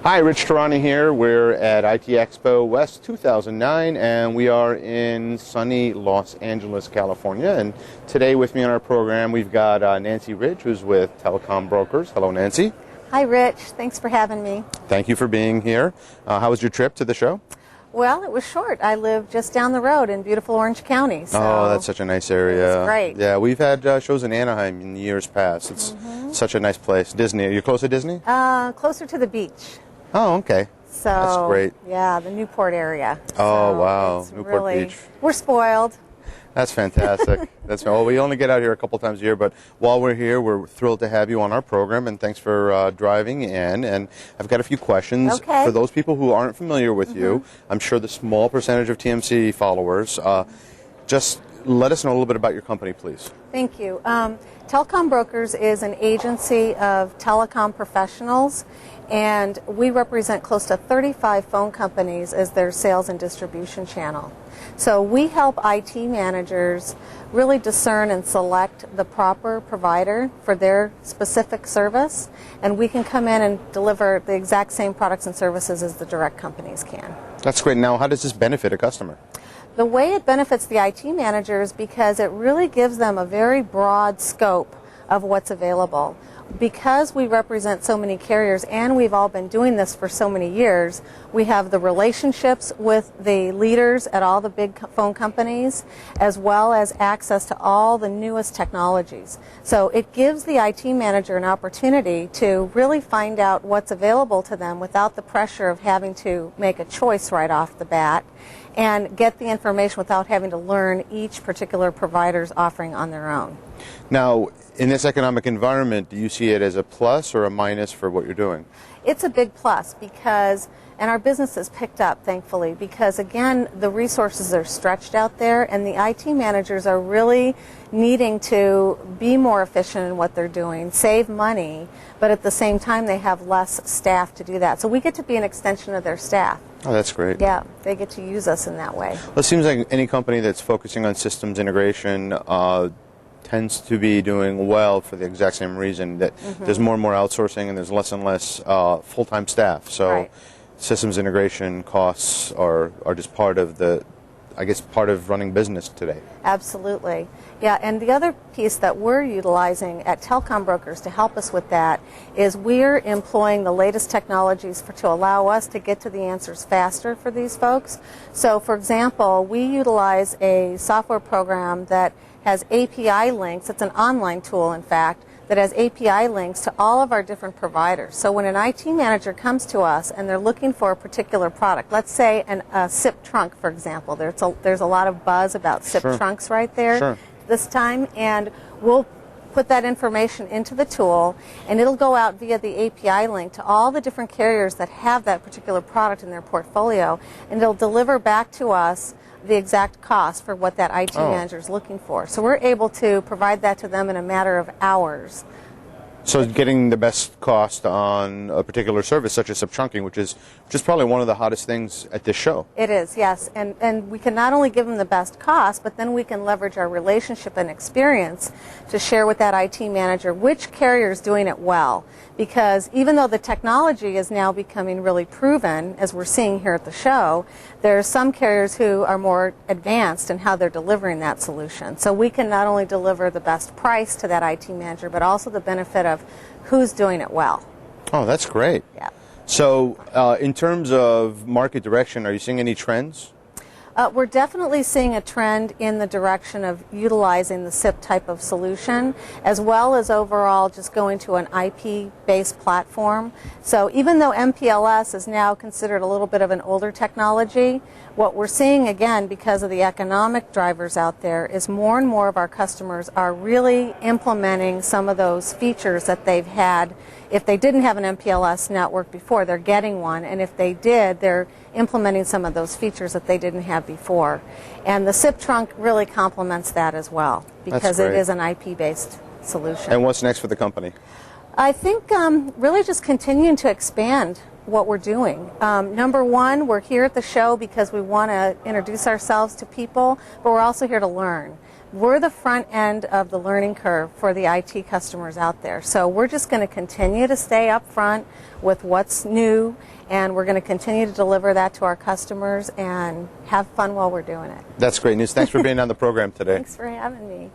Hi, Rich Tehrani here. We're at IT Expo West 2009, and we are in sunny Los Angeles, California. And today with me on our program, we've got Nancy Ridge, who's with Telcombrokers. Hello, Nancy. Hi, Rich. Thanks for having me. Thank you for being here. How was your trip to the show? Well, it was short. I live just down the road in beautiful Orange County. So oh, that's such a nice area. It's great. Yeah, we've had shows in Anaheim in years past. It's such a nice place. Disney. Are you close to Disney? Closer to the beach. Oh, okay. So that's great. Yeah, the Newport area. Oh, so wow. Newport Beach. We're spoiled. That's fantastic. Well, we only get out here a couple times a year, but while we're here, we're thrilled to have you on our program, and thanks for driving in. And I've got a few questions. Okay. For those people who aren't familiar with you, I'm sure the small percentage of TMC followers, just let us know a little bit about your company, please. Thank you. Telcombrokers is an agency of telecom professionals, and we represent close to 35 phone companies as their sales and distribution channel. So we help IT managers really discern and select the proper provider for their specific service, and we can come in and deliver the exact same products and services as the direct companies can. That's great. Now, how does this benefit a customer? The way it benefits the IT managers, because it really gives them a very broad scope of what's available. Because we represent so many carriers and we've all been doing this for so many years, we have the relationships with the leaders at all the big phone companies, as well as access to all the newest technologies. So it gives the IT manager an opportunity to really find out what's available to them without the pressure of having to make a choice right off the bat, and get the information without having to learn each particular provider's offering on their own. Now, in this economic environment, do you see it as a plus or a minus for what you're doing? It's a big plus because, and our business has picked up, thankfully, because again, the resources are stretched out there and the IT managers are really needing to be more efficient in what they're doing, save money, but at the same time they have less staff to do that. So we get to be an extension of their staff. Oh, that's great. Yeah, they get to use us in that way. Well, it seems like any company that's focusing on systems integration tends to be doing well for the exact same reason that there's more and more outsourcing and there's less and less full-time staff. So systems integration costs are just part of the, I guess, part of running business today. Absolutely. Yeah, and the other piece that we're utilizing at Telcombrokers to help us with that is we're employing the latest technologies to allow us to get to the answers faster for these folks. So, for example, we utilize a software program that has API links. It's an online tool, in fact, that has API links to all of our different providers. So when an IT manager comes to us and they're looking for a particular product, let's say a SIP trunk, for example. There's a lot of buzz about SIP trunks right there this time, and we'll put that information into the tool, and it'll go out via the API link to all the different carriers that have that particular product in their portfolio, and it'll deliver back to us the exact cost for what that IT manager is looking for. So we're able to provide that to them in a matter of hours. So getting the best cost on a particular service, such as subtrunking, which is probably one of the hottest things at this show. It is, yes. And we can not only give them the best cost, but then we can leverage our relationship and experience to share with that IT manager which carrier is doing it well. Because even though the technology is now becoming really proven, as we're seeing here at the show, there are some carriers who are more advanced in how they're delivering that solution. So we can not only deliver the best price to that IT manager, but also the benefit of who's doing it well. Oh, that's great. Yeah. So in terms of market direction, are you seeing any trends? We're definitely seeing a trend in the direction of utilizing the SIP type of solution, as well as overall just going to an IP-based platform. So even though MPLS is now considered a little bit of an older technology, what we're seeing, again, because of the economic drivers out there, is more and more of our customers are really implementing some of those features that they've had. If they didn't have an MPLS network before, they're getting one, and if they did, they're implementing some of those features that they didn't have before. And the SIP trunk really complements that as well, because it is an IP-based solution. And what's next for the company? I think really just continuing to expand what we're doing. Number one, we're here at the show because we want to introduce ourselves to people, but we're also here to learn. we're the front end of the learning curve for the IT customers out there. So we're just going to continue to stay up front with what's new, and we're going to continue to deliver that to our customers and have fun while we're doing it. That's great news. Thanks for being on the program today. Thanks for having me.